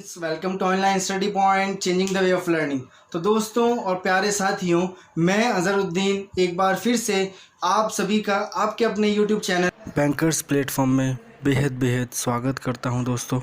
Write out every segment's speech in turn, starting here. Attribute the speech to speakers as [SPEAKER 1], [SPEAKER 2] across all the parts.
[SPEAKER 1] Friends, welcome to online study point changing the way of learning. तो दोस्तों और प्यारे साथियों, मैं अजहरुद्दीन एक बार फिर से आप सभी का आपके अपने यूट्यूब चैनल बैंकर्स प्लेटफॉर्म में बेहद स्वागत करता हूं। दोस्तों,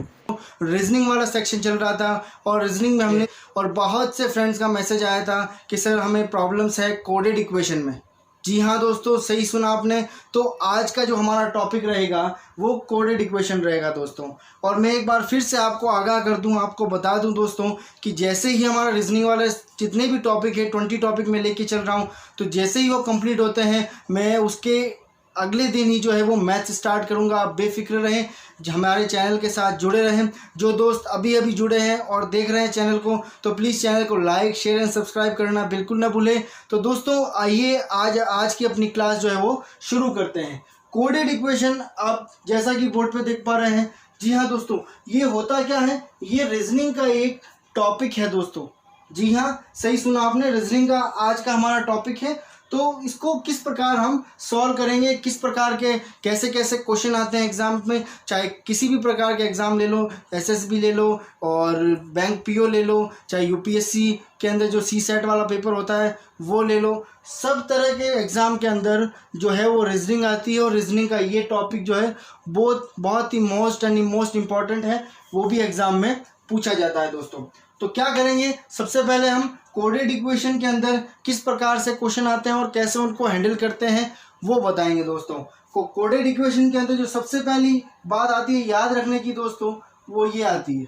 [SPEAKER 1] रीजनिंग वाला सेक्शन चल रहा था और रीजनिंग में हमने और बहुत से फ्रेंड्स का मैसेज आया था कि सर हमें प्रॉब्लम्स है कोडेड इक्वेशन में। जी हाँ दोस्तों, सही सुना आपने। तो आज का जो हमारा टॉपिक रहेगा वो कोडेड इक्वेशन रहेगा दोस्तों। और मैं एक बार फिर से आपको आगाह कर दूं, आपको बता दूं दोस्तों कि जैसे ही हमारा रीजनिंग वाले जितने भी टॉपिक है 20 टॉपिक में लेके चल रहा हूं, तो जैसे ही वो कंप्लीट होते हैं मैं उसके अगले दिन ही जो है वो मैथ स्टार्ट करूंगा। आप बेफिक्र रहें, हमारे चैनल के साथ जुड़े रहें। जो दोस्त अभी जुड़े हैं और देख रहे हैं चैनल को, तो प्लीज़ चैनल को लाइक शेयर एंड सब्सक्राइब करना बिल्कुल ना भूलें। तो दोस्तों आइए आज की अपनी क्लास जो है वो शुरू करते हैं। कोडेड इक्वेशन आप जैसा कि बोर्ड पे देख पा रहे हैं। जी हाँ दोस्तों, ये होता क्या है, ये रीजनिंग का एक टॉपिक है दोस्तों। जी हाँ, सही सुना आपने, रीजनिंग का आज का हमारा टॉपिक है। तो इसको किस प्रकार हम सॉल्व करेंगे, किस प्रकार के कैसे कैसे क्वेश्चन आते हैं एग्जाम में, चाहे किसी भी प्रकार के एग्ज़ाम ले लो, एसएसबी ले लो और बैंक पीओ ले लो, चाहे यूपीएससी के अंदर जो सीसेट वाला पेपर होता है वो ले लो। सब तरह के एग्ज़ाम के अंदर जो है वो रीजनिंग आती है और रीजनिंग का ये टॉपिक जो है बहुत ही मोस्ट इम्पॉर्टेंट है, वो भी एग्ज़ाम में पूछा जाता है दोस्तों। तो क्या करेंगे, सबसे पहले हम कोडेड इक्वेशन के अंदर किस प्रकार से क्वेश्चन आते हैं और कैसे उनको हैंडल करते हैं वो बताएंगे दोस्तों। कोडेड इक्वेशन के अंदर जो सबसे पहली बात आती है याद रखने की दोस्तों, वो ये आती है,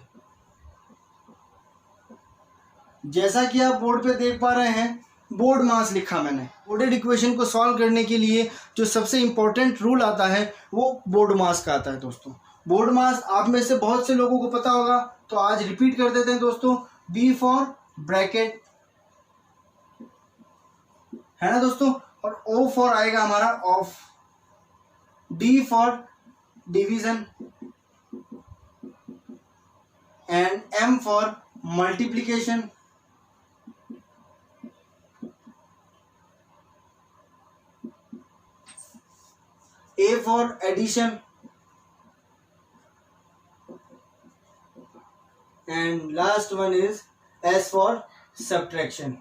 [SPEAKER 1] जैसा कि आप बोर्ड पे देख पा रहे हैं, बोर्ड मास लिखा मैंने। कोडेड इक्वेशन को सॉल्व करने के लिए जो सबसे इंपॉर्टेंट रूल आता है वो बोर्ड मास का आता है दोस्तों। बोर्ड मास आप में से बहुत से लोगों को पता होगा, तो आज रिपीट कर देते हैं दोस्तों। बी फॉर ब्रैकेट है ना दोस्तों, और ओ फॉर आएगा हमारा of, D for division and M for multiplication, A for addition and last one is S for subtraction।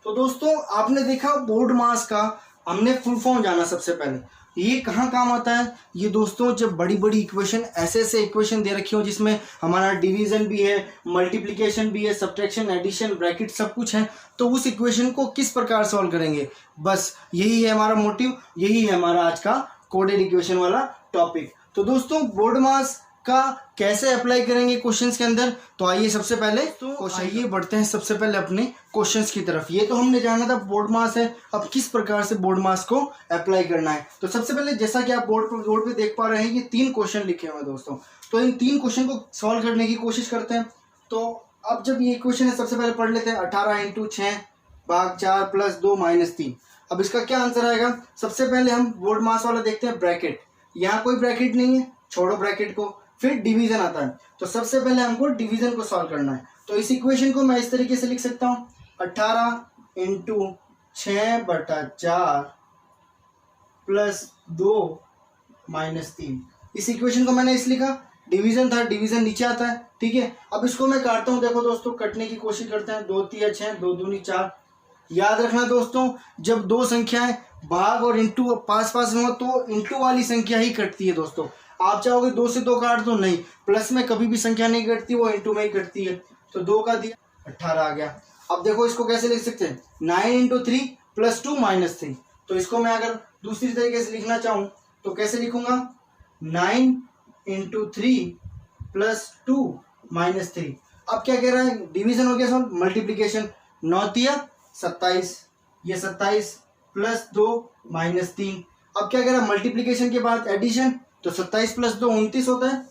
[SPEAKER 1] तो दोस्तों आपने देखा बोर्ड मास का हमने फुल फॉर्म जाना। सबसे पहले ये कहाँ काम आता है, ये दोस्तों जब बड़ी बड़ी इक्वेशन ऐसे इक्वेशन दे रखी हो जिसमें हमारा डिवीजन भी है, मल्टीप्लिकेशन भी है, सब्ट्रैक्शन एडिशन ब्रैकेट सब कुछ है, तो उस इक्वेशन को किस प्रकार सॉल्व करेंगे, बस यही है हमारा मोटिव, यही है हमारा आज का कोडेड इक्वेशन वाला टॉपिक। तो दोस्तों बोर्ड मास का कैसे अप्लाई करेंगे क्वेश्चंस के अंदर, तो आइए सबसे पहले आइए बढ़ते हैं सबसे पहले अपने क्वेश्चंस की तरफ। ये तो हमने जाना था बोर्ड मास है, अब किस प्रकार से बोर्ड मास को अप्लाई करना है। तो सबसे पहले जैसा कि आप बोर्ड पे देख पा रहे हैं, ये 3 क्वेश्चन लिखे हुए हैं दोस्तों। तो इन 3 क्वेश्चन को सॉल्व करने की कोशिश करते हैं। तो अब जब ये क्वेश्चन है, सबसे पहले पढ़ लेते हैं। 18 × 6 भाग 4 + 2 - 3। अब इसका क्या आंसर आएगा, सबसे पहले हम बोर्ड मास वाला देखते हैं। ब्रैकेट, यहाँ कोई ब्रैकेट नहीं है, छोड़ो ब्रैकेट को। फिर डिवीजन आता है, तो सबसे पहले हमको डिवीजन को सॉल्व करना है। तो इस इक्वेशन को मैं इस तरीके से लिख सकता हूँ, 18 × 6/4 + 2 - 3। इस इक्वेशन को मैंने इस लिखा, डिवीजन था, डिवीजन नीचे आता है, ठीक है। अब इसको मैं काटता हूँ, देखो दोस्तों कटने की कोशिश करते हैं। 2 × 3 = 6, 2 × 2 = 4। याद रखना दोस्तों, जब दो संख्याएं भाग और इंटू पास में हो तो इंटू वाली संख्या ही कटती है दोस्तों। आप चाहोगे 2 से 2 काट दो, नहीं, प्लस में कभी भी संख्या नहीं कटती, वो इंटू में ही कटती है। तो 2 का दिया, 18 आ गया। अब देखो इसको कैसे लिख सकते हैं, 9 × 3 + 2 - 3। तो इसको मैं अगर दूसरी तरीके से लिखना चाहूँ तो कैसे लिखूंगा, 9 × 3 + 2 - 3। अब क्या कह रहा है, डिवीजन हो गया सर, मल्टीप्लीकेशन, 9 × 3 = 27, ये 27 + 2 - 3। अब क्या कह रहा है, मल्टीप्लीकेशन के बाद एडिशन, तो 27 + 2 = 29 होता है,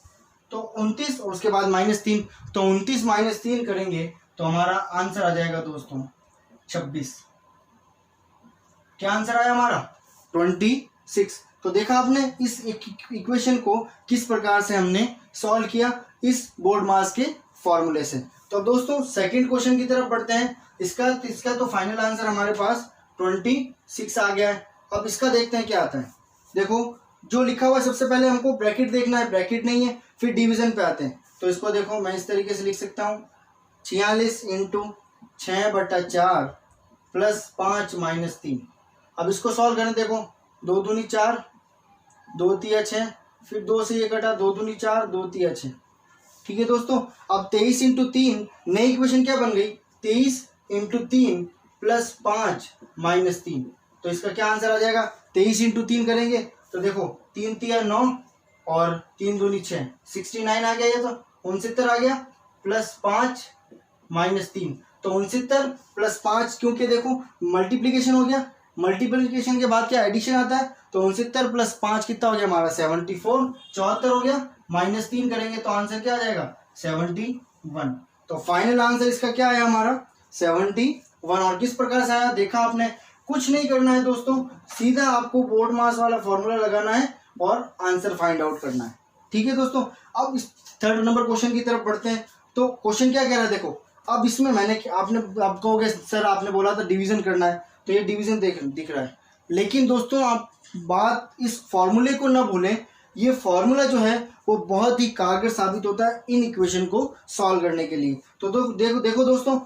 [SPEAKER 1] तो 29 और उसके बाद -3, तो 29 - 3 करेंगे तो हमारा आंसर आ जाएगा दोस्तों 26। क्या आंसर आया हमारा, 26। तो देखा आपने इस इक्वेशन को किस प्रकार से हमने सॉल्व किया इस बोर्ड मास के फॉर्मूले से। तो दोस्तों सेकंड क्वेश्चन की तरफ बढ़ते हैं। इसका तो फाइनल आंसर हमारे पास 26 आ गया है। अब इसका देखते हैं क्या आता है। देखो जो लिखा हुआ है सबसे पहले हमको ब्रैकेट देखना है, ब्रैकेट नहीं है, फिर डिवीजन पे आते हैं। तो इसको देखो मैं इस तरीके से लिख सकता हूँ 46 इंटू 6/4 प्लस 5 माइनस 3। अब इसको सॉल्व करने देखो, 2 दूनी 4, 2 तिया 6, फिर 2 से ये कटा, 2 दूनी 4, 2 तिया 6। ठीक है दोस्तों, अब 23 इंटू 3 नई इक्वेशन क्या बन गई, 23 इंटू 3 प्लस 5 माइनस 3। तो इसका क्या आंसर आ जाएगा, 23 इंटू 3 करेंगे तो देखो 3 तिया 9 और 3 दूनी 6, 69 आ गया, ये तो 69 आ गया, प्लस 5 माइनस 3। तो 69 प्लस 5, क्योंकि देखो मल्टीप्लीकेशन हो गया, मल्टीप्लीकेशन के बाद क्या एडिशन आता है, तो 69 प्लस 5 कितना हो गया हमारा 74, 74 हो गया, माइनस 3 करेंगे तो आंसर क्या आ जाएगा 71। तो फाइनल आंसर इसका क्या आया हमारा 71। और किस प्रकार से आया देखा आपने, कुछ नहीं करना है दोस्तों, सीधा आपको बोर्ड मास वाला फॉर्मूला लगाना है और आंसर फाइंड आउट करना है। ठीक है दोस्तों, अब इस 3rd नंबर क्वेश्चन की तरफ बढ़ते हैं। तो क्वेश्चन क्या कह रहा है देखो, अब इसमें आप कहोगे सर आपने बोला था डिवीजन करना है, तो ये डिवीजन दिख रहा है, लेकिन दोस्तों आप बात इस फॉर्मूले को ना भूलें, ये फॉर्मूला जो है वो बहुत ही कारगर साबित होता है इन इक्वेशन को सॉल्व करने के लिए। तो देखो दोस्तों,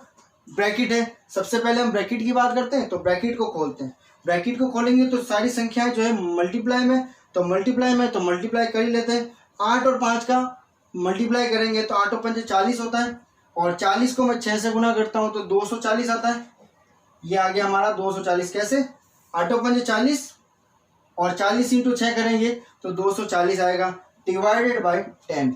[SPEAKER 1] ब्रैकेट है, सबसे पहले हम ब्रैकेट की बात करते हैं, तो ब्रैकेट को खोलते हैं। ब्रैकेट को खोलेंगे तो सारी संख्याएं जो है मल्टीप्लाई में, तो मल्टीप्लाई कर ही लेते हैं। 8 और 5 का मल्टीप्लाई करेंगे तो 8 और 5 40 होता है, और 40 को मैं 6 से गुना करता हूँ तो 240 आता है। ये आ गया हमारा 240, कैसे 8 और 5 40 और 40 इंटू 6 करेंगे तो 240 आएगा, डिवाइडेड बाई 10।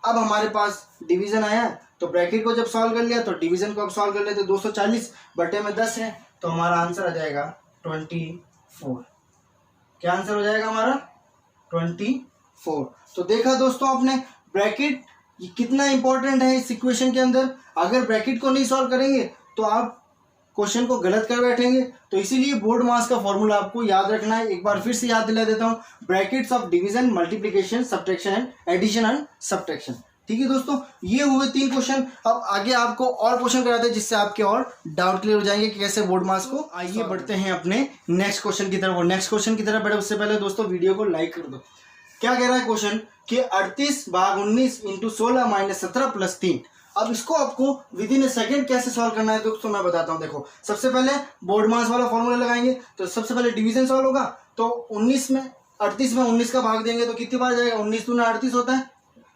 [SPEAKER 1] अब हमारे पास डिवीजन आया है, तो ब्रैकेट को जब सॉल्व कर लिया तो डिवीजन को अब सॉल्व कर लेते, 240 बटे में 10 है, तो हमारा आंसर आ जाएगा 24। क्या आंसर हो जाएगा हमारा 24। तो देखा दोस्तों आपने ब्रैकेट कितना इंपॉर्टेंट है इस इक्वेशन के अंदर। अगर ब्रैकेट को नहीं सॉल्व करेंगे तो आप क्वेश्चन को गलत कर बैठेंगे, तो इसीलिए बोर्ड मास का फॉर्मूला आपको याद रखना है। एक बार फिर से याद दिला देता हूँ, brackets of division, multiplication, subtraction and addition and subtraction. ठीक है दोस्तों, ये हुए 3 क्वेश्चन। अब आगे आपको और क्वेश्चन कराते हैं जिससे आपके और डाउट क्लियर हो जाएंगे कि कैसे बोर्ड मास को। आइए बढ़ते हैं अपने नेक्स्ट क्वेश्चन की तरफ, और नेक्स्ट क्वेश्चन की तरफ बढ़े उससे पहले दोस्तों वीडियो को लाइक कर दो। क्या कह रहा है क्वेश्चन कि 38/19 इंटू 16 माइनस 17 प्लस 3। अब इसको आपको विद इन ए सेकेंड कैसे सॉल्व करना है दोस्तों मैं बताता हूँ। देखो सबसे पहले बोर्ड मास वाला फॉर्मूला लगाएंगे, तो सबसे पहले डिवीजन सॉल्व होगा, तो 38 में 19 का भाग देंगे तो कितनी बार जाएगा, 19 दूना 38 होता है,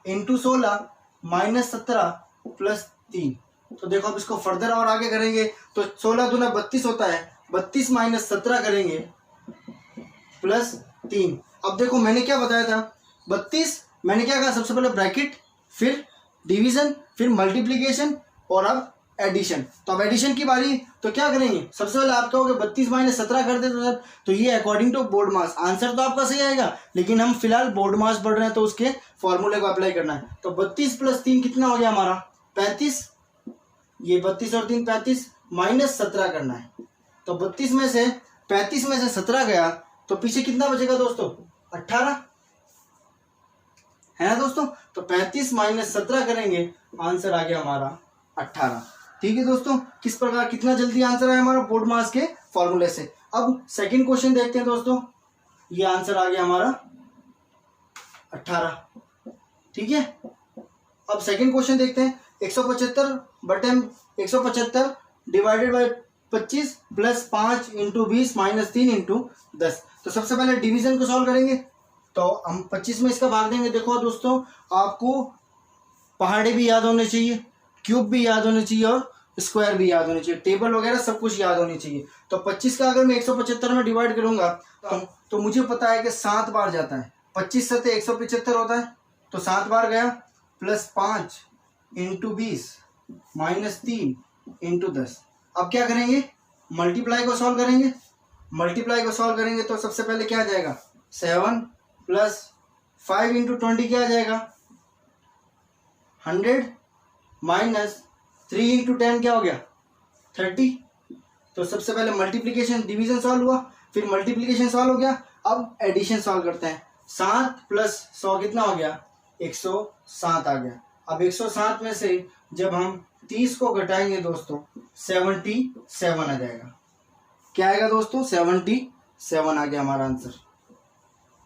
[SPEAKER 1] इंटू 16 माइनस 17 प्लस 3। तो देखो अब इसको फर्दर और आगे करेंगे तो 16 दूना 32 होता है, 32 माइनस 17 करेंगे प्लस 3। अब देखो मैंने क्या बताया था, 32 मैंने क्या कहा, सबसे पहले ब्रैकेट, फिर डिवीजन, फिर मल्टीप्लीकेशन और अब एडिशन। तो अब एडिशन की बारी, तो क्या करेंगे, सबसे पहले आप कहोगे 32 माइनस 17 कर दे तो सर, तो ये according to BODMAS answer तो आपका सही आएगा, लेकिन हम फिलहाल बोर्ड मास पढ़ रहे हैं तो उसके फॉर्मूले को अप्लाई करना है। तो 32 प्लस 3 कितना हो गया हमारा 35, ये 32 और 3 35, माइनस 17 करना है। तो 35 में से 17 गया तो पीछे कितना बचेगा दोस्तों 18 है ना दोस्तों। तो 35 माइनस 17 करेंगे, आंसर आ गया हमारा 18। ठीक है दोस्तों, किस प्रकार कितना जल्दी आंसर आया हमारा बोर्ड मास के फॉर्मूले से। अब सेकंड क्वेश्चन देखते हैं दोस्तों, ये आंसर आ गया हमारा 18। ठीक है, अब सेकंड क्वेश्चन देखते हैं, 175 बटे 175 divided by 25 plus 5 into 20 minus 3 into 10। तो सबसे पहले डिवीजन को सॉल्व करेंगे, तो हम 25 में इसका भाग देंगे। देखो दोस्तों आपको पहाड़े भी याद होने चाहिए, क्यूब भी याद होने चाहिए और स्क्वायर भी याद होने चाहिए, टेबल वगैरह सब कुछ याद होनी चाहिए। तो 25 का अगर मैं 175 में डिवाइड करूंगा तो मुझे पता है कि 7 बार जाता है, 25 से 175 होता है, तो 7 बार गया, प्लस 5 इंटू 20 माइनस 3 इंटू 10। अब क्या करेंगे, मल्टीप्लाई को सॉल्व करेंगे। मल्टीप्लाई को सॉल्व करेंगे तो सबसे पहले क्या आ जाएगा 7 प्लस 5 इंटू 20 क्या आ जाएगा 100 माइनस 3 इंटू 10 क्या हो गया 30। तो सबसे पहले मल्टीप्लिकेशन डिवीजन सॉल्व हुआ, फिर मल्टीप्लिकेशन सॉल्व हो गया, अब एडिशन सॉल्व करते हैं। 7 प्लस 100 कितना हो गया 107 आ गया। अब 107 में से जब हम 30 को घटाएंगे दोस्तों 77 आ जाएगा। क्या आएगा दोस्तों 77 आ गया हमारा आंसर,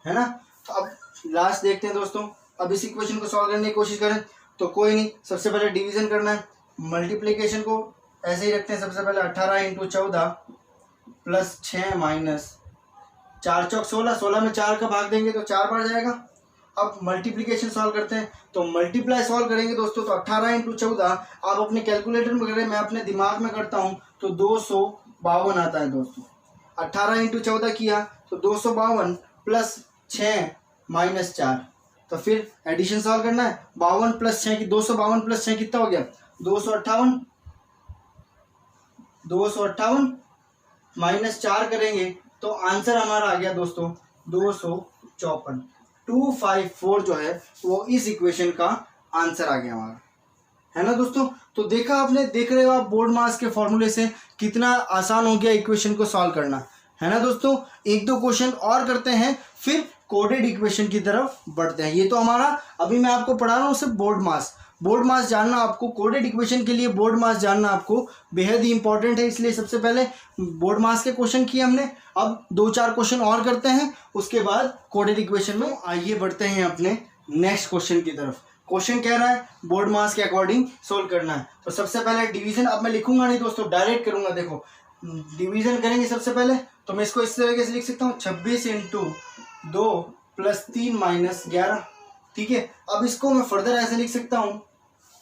[SPEAKER 1] है ना। तो अब लास्ट देखते हैं दोस्तों। अब इस इक्वेशन को सॉल्व करने की कोशिश करें तो कोई नहीं, सबसे पहले डिवीजन करना है। मल्टीप्लिकेशन को ऐसे ही रखते हैं। सबसे पहले 18 इंटू 14 प्लस 6 माइनस 4 चौक 16, 16 में 4 का भाग देंगे तो 4 बार जाएगा। अब मल्टीप्लिकेशन सॉल्व करते हैं तो मल्टीप्लाई सॉल्व करेंगे दोस्तों तो 18 इंटू 14 आप अपने कैलकुलेटर में करें, मैं अपने दिमाग में करता हूँ तो 252 आता है दोस्तों। 18 इंटू 14 किया तो 252 प्लस 6 माइनस 4, तो फिर एडिशन सॉल्व करना है। 52 प्लस 6 की 252 प्लस 6 कितना हो गया 258, 258 माइनस 4 करेंगे तो आंसर हमारा आ गया दोस्तों 254। 254 जो है वो इस इक्वेशन का आंसर आ गया हमारा, है ना दोस्तों। तो देखा आपने, देख रहे हो आप बोर्ड मास के फॉर्मूले से कितना आसान हो गया इक्वेशन को सॉल्व करना, है ना दोस्तों। एक दो क्वेश्चन और करते हैं फिर कोडेड इक्वेशन की तरफ बढ़ते हैं। ये तो हमारा अभी मैं आपको पढ़ा रहा हूँ सिर्फ बोर्ड मास। बोर्ड मास जानना आपको, कोडेड इक्वेशन के लिए बोर्ड मास जानना आपको बेहद ही इंपॉर्टेंट है, इसलिए सबसे पहले बोर्ड मास के क्वेश्चन किए हमने। अब 2-4 क्वेश्चन और करते हैं, उसके बाद कोडेड इक्वेशन में आइए बढ़ते हैं अपने नेक्स्ट क्वेश्चन की तरफ। क्वेश्चन कह रहा है बोर्ड मास के अकॉर्डिंग सोल्व करना है। तो सबसे पहले डिवीजन, अब मैं लिखूंगा नहीं दोस्तों, डायरेक्ट करूंगा। देखो डिवीजन करेंगे सबसे पहले, तो मैं इसको इस तरीके से लिख सकता हूँ 26 इंटू 2 प्लस 3 माइनस 11, ठीक है। अब इसको मैं फर्दर ऐसे लिख सकता हूँ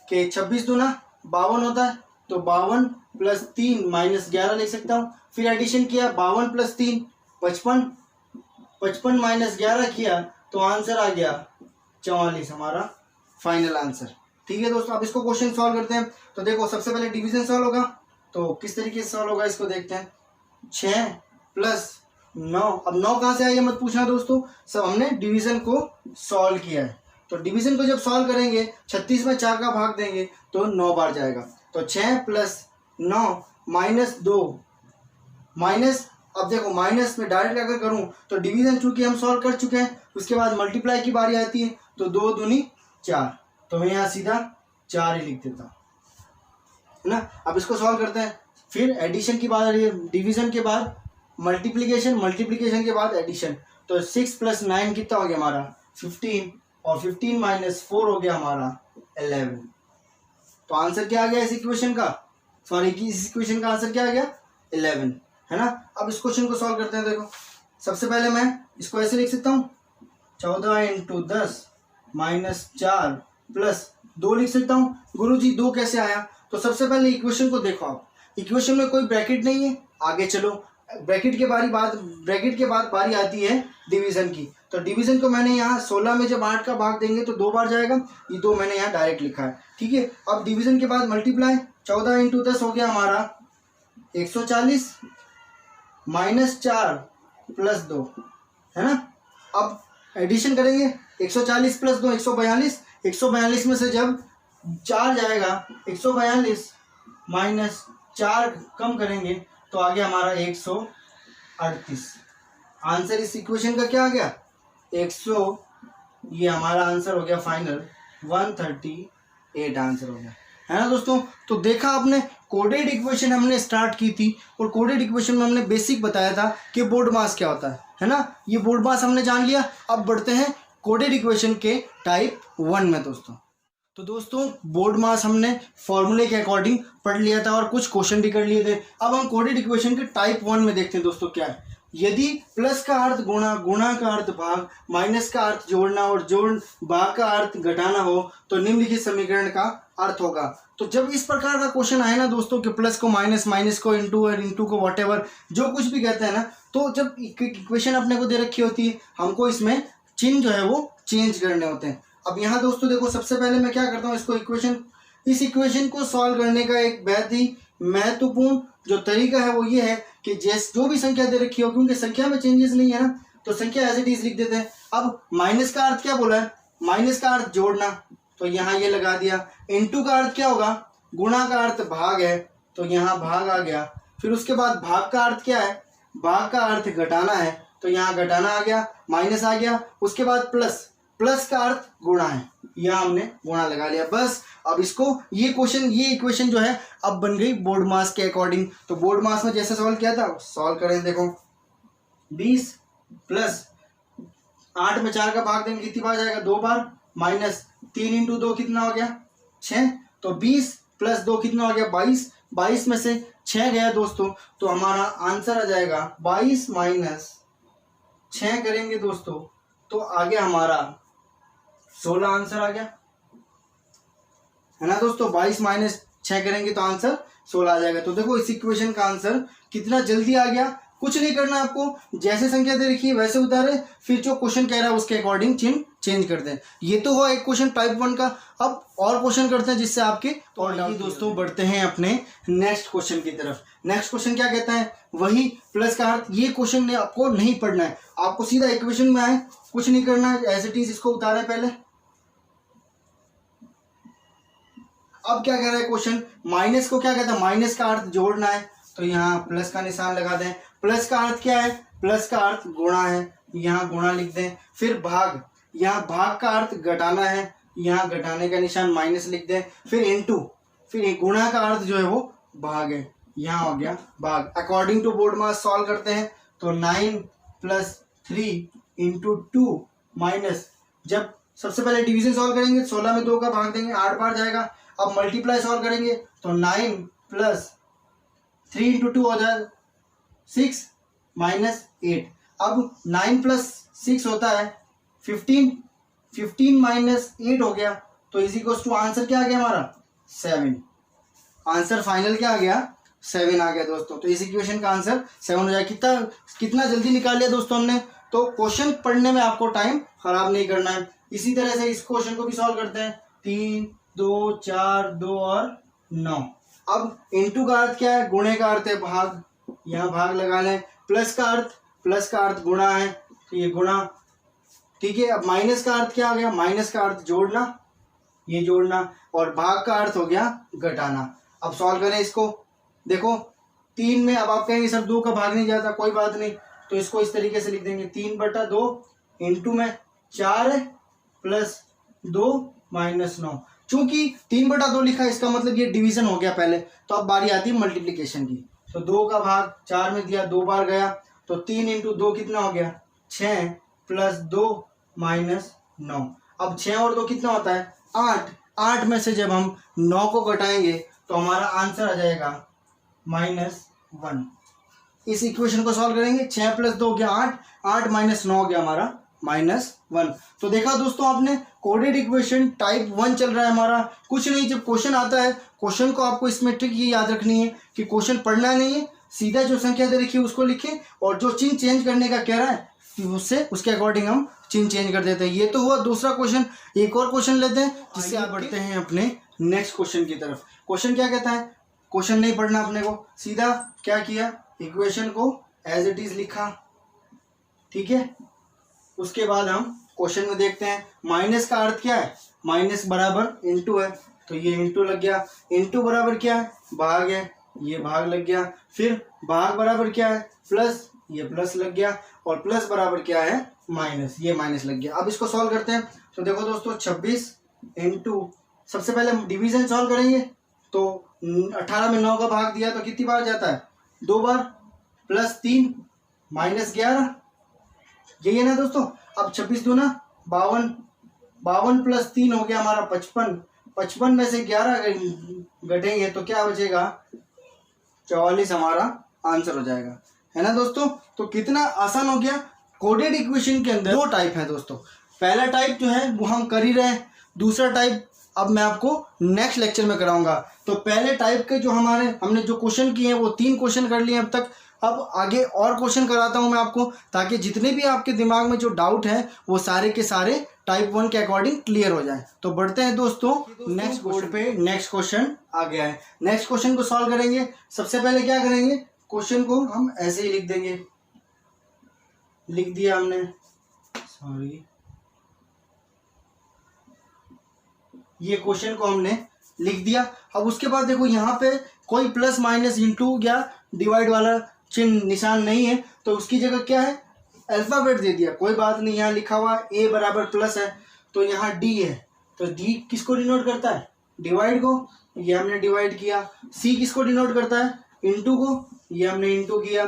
[SPEAKER 1] कि 26 दूना 52 होता है, तो 52 प्लस 3 माइनस 11 लिख सकता हूँ। फिर एडिशन किया 52 प्लस 3 55, 55 माइनस 11 किया तो आंसर आ गया 44, हमारा फाइनल आंसर, ठीक है दोस्तों। अब इसको क्वेश्चन सॉल्व करते हैं। तो देखो सबसे पहले डिवीजन सॉल्व होगा, तो किस तरीके से सॉल्व होगा इसको देखते हैं। 6 प्लस 9, अब 9 कहाँ से आया मत पूछना दोस्तों, सब हमने डिवीजन को सॉल्व किया है। तो डिवीजन को जब सॉल्व करेंगे 36 में 4 का भाग देंगे तो 9 बार जाएगा। तो 6 प्लस 9 माइनस 2 माइनस, अब देखो माइनस में डायरेक्ट अगर करूं तो डिवीजन चूंकि हम सॉल्व कर चुके हैं, उसके बाद मल्टीप्लाई की बारी आती है तो 2 दूनी 4, तो मैं यहाँ सीधा 4 ही लिख देता हूँ, है ना। अब इसको सॉल्व करते हैं। फिर एडिशन की बात आ रही है, डिवीजन के बाद मल्टीप्लिकेशन, मल्टीप्लिकेशन के बाद एडिशन। तो 6 प्लस 9 कितना हो गया हमारा 15, और 15 माइनस 4 हो गया हमारा 11। तो आंसर क्या आ गया इस इक्वेशन का, सॉरी इस इक्वेशन का आंसर क्या आ गया 11, है ना। अब इस क्वेश्चन को सॉल्व करते हैं। देखो सबसे पहले मैं इसको ऐसे लिख सकता हूँ 14 इंटू 10 माइनस 4 प्लस 2 लिख सकता हूँ। गुरुजी 2 कैसे आया, तो सबसे पहले इक्वेशन को देखो आप, इक्वेशन में कोई ब्रैकेट नहीं है। आगे चलो, ब्रैकेट के बाद बारी आती है डिवीजन की। तो डिवीजन को मैंने यहाँ 16 में जब 8 का भाग देंगे तो 2 बार जाएगा, ये 2 मैंने यहाँ डायरेक्ट लिखा है, ठीक है। अब डिवीजन के बाद मल्टीप्लाई, 14 इंटू 10 हो गया हमारा 140 माइनस 4 प्लस 2, है ना। अब एडिशन करेंगे 140 प्लस 2 142, 142 में से जब 4 जाएगा 142 माइनस 4 कम करेंगे तो आ गया हमारा 138। आंसर इस इक्वेशन का क्या आ गया 100, ये हमारा आंसर हो गया फाइनल 138 आंसर हो गया, है ना दोस्तों। तो देखा आपने, कोडेड इक्वेशन हमने स्टार्ट की थी और कोडेड इक्वेशन में हमने बेसिक बताया था कि बोर्ड मास क्या होता है ना। ये बोर्ड मास हमने जान लिया। अब बढ़ते हैं कोडेड इक्वेशन के टाइप 1 में दोस्तों। तो दोस्तों बोर्ड मास हमने फॉर्मूले के अकॉर्डिंग पढ़ लिया था और कुछ क्वेश्चन भी कर लिए थे। अब हम कोडेड इक्वेशन के टाइप 1 में देखते हैं दोस्तों क्या है। यदि प्लस का अर्थ गुणा, गुणा का अर्थ भाग, माइनस का अर्थ जोड़ना और भाग का अर्थ घटाना हो तो निम्नलिखित समीकरण का अर्थ होगा। तो जब इस प्रकार का क्वेश्चन आए ना दोस्तों कि प्लस को माइनस, माइनस को इंटू और इंटू को व्हाटएवर जो कुछ भी कहते हैं ना, तो जब इक्वेशन अपने को दे रखी होती है हमको इसमें चिन्ह जो है वो चेंज करने होते हैं। अब यहाँ दोस्तों देखो सबसे पहले मैं क्या करता हूँ, इस इक्वेशन को सॉल्व करने का एक बेहद ही महत्वपूर्ण जो तरीका है वो ये है कि जो भी संख्या दे रखी हो, क्योंकि संख्या में चेंजेस नहीं है ना, तो संख्या एज इट इज लिख देते हैं। अब माइनस का अर्थ क्या बोला है, माइनस का अर्थ जोड़ना, तो यहाँ ये लगा दिया। इनटू का अर्थ क्या होगा, गुणा का अर्थ भाग है, तो यहाँ भाग आ गया। फिर उसके बाद भाग का अर्थ क्या है, भाग का अर्थ घटाना है, तो यहाँ घटाना आ गया, माइनस आ गया। उसके बाद प्लस, प्लस का अर्थ गुणा है, यहाँ हमने गुणा लगा लिया बस। अब इसको ये इक्वेशन जो है अब बन गई बोर्ड मास के अकॉर्डिंग। तो बोर्ड मास में जैसे सॉल्व किया था सॉल्व करें। देखो 20 प्लस 8 में 4 का भाग देंगे कितनी बार जाएगा, 2 बार, माइनस 3 इंटू 2 कितना हो गया, 6, तो 20 प्लस 2 कितना हो गया, 22, 22 में से 6 गया दोस्तों, तो हमारा आंसर आ जाएगा 22 माइनस 6 करेंगे दोस्तों, तो आगे हमारा 16 आंसर आ गया, है ना दोस्तों। 22 माइनस 6 करेंगे तो आंसर 16 आ जाएगा। तो देखो इस इक्वेशन का आंसर कितना जल्दी आ गया। कुछ नहीं करना आपको, जैसे संख्या दे रखी है वैसे उतारे, फिर जो क्वेश्चन कह रहा है उसके अकॉर्डिंग चिन्ह चेंज कर दें। ये तो हुआ एक क्वेश्चन टाइप 1 का। अब और क्वेश्चन करते हैं जिससे आपके और दोस्तों बढ़ते हैं अपने नेक्स्ट क्वेश्चन की तरफ। नेक्स्ट क्वेश्चन क्या कहता है, वही प्लस का अर्थ। ये क्वेश्चन ने आपको नहीं पढ़ना है, आपको सीधा इक्वेशन में आए, कुछ नहीं करना है, एज इट इज इसको उतारे पहले। अब क्या कह रहा है क्वेश्चन, माइनस को क्या कहता है, माइनस का अर्थ जोड़ना है, तो यहाँ प्लस का निशान लगा दें। प्लस का अर्थ क्या है, प्लस का अर्थ गुणा है, यहाँ गुणा लिख दें। फिर भाग, यहाँ भाग का अर्थ घटाना है, यहाँ घटाने का निशान माइनस लिख दें। फिर इनटू, फिर गुणा का अर्थ जो है वो भाग है, यहाँ हो गया भाग। According to BODMAS solve करते हैं तो 9 + 3 × 2 माइनस, जब सबसे पहले डिवीजन सॉल्व करेंगे 16 में 2 का भाग देंगे, 8 बार जाएगा। अब मल्टीप्लाई सॉल्व करेंगे तो 9 + 3 × 2 हो जाएगा 6 - 8। अब 9 + 6 होता है 15, 15 - 8 हो गया, तो इज इक्वल टू आंसर क्या आ गया हमारा 7। आंसर फाइनल क्या आ गया 7 आ गया दोस्तों। तो इस इक्वेशन का आंसर 7 हो जाएगा। कितना जल्दी निकाल लिया दोस्तों हमने। तो क्वेश्चन पढ़ने में आपको टाइम खराब नहीं करना है। इसी तरह से इस क्वेश्चन को भी सॉल्व करते हैं। 3, 2, 4, 2 और 9। अब इनटू का अर्थ क्या है, गुणे का अर्थ है भाग, यहाँ भाग लगा लें। प्लस का अर्थ गुणा है, तो ये गुणा, ठीक है। अब माइनस का अर्थ क्या आ गया, माइनस का अर्थ जोड़ना, ये जोड़ना, और भाग का अर्थ हो गया घटाना। अब सॉल्व करें इसको। देखो 3 में, अब आप कहेंगे सर 2 का भाग नहीं जाता, कोई बात नहीं, तो इसको इस तरीके से लिख देंगे 3/2 इंटू में 4 है प्लस 2 माइनस 9। चूंकि 3/2 लिखा है इसका मतलब ये डिवीजन हो गया पहले, तो अब बारी आती है मल्टीप्लिकेशन की। तो 2 का भाग 4 में दिया, 2 बार गया, तो 3 × 2 कितना हो गया 6 प्लस 2 माइनस 9। अब 6 और 2 कितना होता है 8। 8 में से जब हम 9 को घटाएंगे तो हमारा आंसर आ जाएगा -1। इस इक्वेशन को सॉल्व करेंगे, 6 + 2 हो गया 8, 8 - 9 हो गया हमारा -1। तो देखा दोस्तों आपने, कोडेड इक्वेशन टाइप 1 चल रहा है हमारा। कुछ नहीं, जब क्वेश्चन आता है, क्वेश्चन को आपको इसमें ट्रिक ये याद रखनी है कि क्वेश्चन पढ़ना नहीं है, सीधा जो संख्या दे रखी है उसको लिखें, और जो चिन्ह चेंज करने का कह रहा है उससे उसके अकॉर्डिंग हम चिन्ह चेंज कर देते हैं। ये तो हुआ दूसरा क्वेश्चन। एक और क्वेश्चन लेते हैं जिससे आप बढ़ते हैं अपने नेक्स्ट क्वेश्चन की तरफ। क्वेश्चन क्या कहता है, क्वेश्चन नहीं पढ़ना अपने को, सीधा क्या किया, इक्वेशन को एज इट इज लिखा, ठीक है। उसके बाद हम क्वेश्चन में देखते हैं माइनस का अर्थ क्या है, माइनस बराबर इनटू है, तो ये इनटू लग गया। इनटू बराबर क्या है, भाग है, ये भाग लग गया। फिर भाग बराबर क्या है, प्लस, ये प्लस लग गया, और प्लस बराबर क्या है माइनस, ये माइनस लग गया। अब इसको सॉल्व करते हैं। तो देखो दोस्तों 26 इंटू, सबसे पहले डिवीजन सॉल्व करेंगे, तो 18 में 9 का भाग दिया तो कितनी बार जाता है 2 बार, प्लस 3 -11, यही है ना दोस्तों। अब 26 दूना 52, 52 + 3 हो गया हमारा 55, 55 में से 11 घटेंगे तो क्या बचेगा 44 हमारा आंसर हो जाएगा, है ना दोस्तों। तो कितना आसान हो गया। कोडेड इक्वेशन के अंदर 2 टाइप है दोस्तों। पहला टाइप जो है वो हम कर ही रहे हैं, दूसरा टाइप अब मैं आपको नेक्स्ट लेक्चर में कराऊंगा। तो पहले टाइप के जो हमने जो क्वेश्चन किए हैं वो 3 क्वेश्चन कर लिए अब तक। अब आगे और क्वेश्चन कराता हूं मैं आपको, ताकि जितने भी आपके दिमाग में जो डाउट है वो सारे के सारे टाइप 1 के अकॉर्डिंग क्लियर हो जाए। तो बढ़ते हैं दोस्तों नेक्स्ट बोर्ड पे। नेक्स्ट क्वेश्चन आ गया है, नेक्स्ट क्वेश्चन को सॉल्व करेंगे। सबसे पहले क्या करेंगे, क्वेश्चन को हम ऐसे ही लिख देंगे, लिख दिया हमने, सॉरी, ये क्वेश्चन को हमने लिख दिया। अब उसके बाद देखो यहाँ पे कोई प्लस माइनस इंटू या डिवाइड वाला चिन्ह निशान नहीं है, तो उसकी जगह क्या है अल्फाबेट दे दिया, कोई बात नहीं। यहाँ लिखा हुआ a बराबर प्लस है, तो यहाँ d है, तो d किसको डिनोट करता है डिवाइड को, ये हमने डिवाइड किया। c किसको डिनोट करता है इंटू को, ये हमने इंटू किया।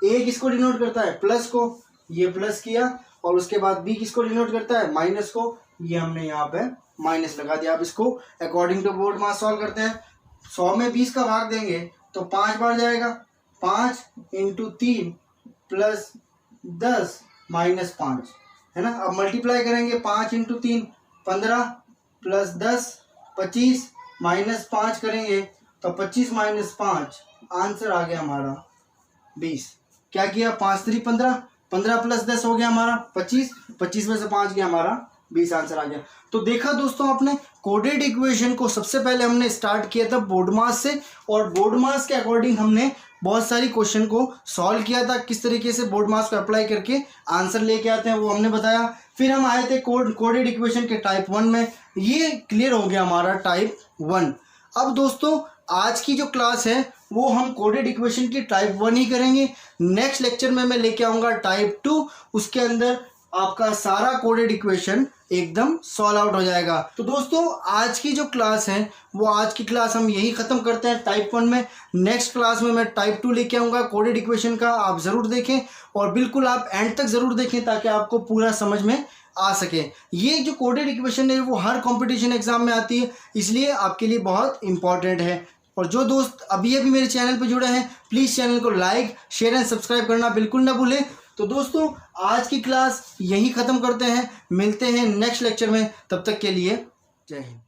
[SPEAKER 1] a किसको डिनोट करता है प्लस को, ये प्लस किया। और उसके बाद b किसको डिनोट करता है, माइनस को, ये हमने यहाँ पे माइनस लगा दिया। अब इसको according to BODMAS solve करते हैं। 100 में 20 का भाग देंगे तो 5 बार जाएगा, 5 × 3 प्लस 10 माइनस 5 है ना। अब मल्टीप्लाई करेंगे, 5 × 3 15 प्लस 10 25 माइनस 5 करेंगे तो 25 माइनस 5 आंसर आ गया हमारा 20। क्या किया, 5 3 15, 15 प्लस 10 हो गया हमारा 25, 25 में से 5 गया हमारा 20 आंसर आ गया। तो देखा दोस्तों आपने, कोडेड इक्वेशन को सबसे पहले हमने स्टार्ट किया था बोर्ड मास से, और बोर्ड मास के अकॉर्डिंग हमने बहुत सारी क्वेश्चन को सॉल्व किया था। किस तरीके से बोर्ड मास को अप्लाई करके आंसर लेके आते हैं वो हमने बताया। फिर हम आए थे कोडेड इक्वेशन के टाइप 1 में, ये क्लियर हो गया हमारा टाइप 1। अब दोस्तों आज की जो क्लास है वो हम कोडेड इक्वेशन की टाइप 1 ही करेंगे। नेक्स्ट लेक्चर में मैं लेके आऊँगा टाइप 2, उसके अंदर आपका सारा कोडेड इक्वेशन एकदम सॉल्व आउट हो जाएगा। तो दोस्तों आज की जो क्लास है वो आज की क्लास हम यही ख़त्म करते हैं टाइप 1 में। नेक्स्ट क्लास में मैं टाइप 2 लेके आऊँगा कोडेड इक्वेशन का, आप ज़रूर देखें और बिल्कुल आप एंड तक ज़रूर देखें ताकि आपको पूरा समझ में आ सके। ये जो कोडेड इक्वेशन है वो हर कंपटीशन एग्जाम में आती है, इसलिए आपके लिए बहुत इंपॉर्टेंट है। और जो दोस्त अभी अभी मेरे चैनल पर जुड़े हैं प्लीज़ चैनल को लाइक शेयर एंड सब्सक्राइब करना बिल्कुल ना भूलें। तो दोस्तों आज की क्लास यहीं ख़त्म करते हैं, मिलते हैं नेक्स्ट लेक्चर में, तब तक के लिए जय हिंद।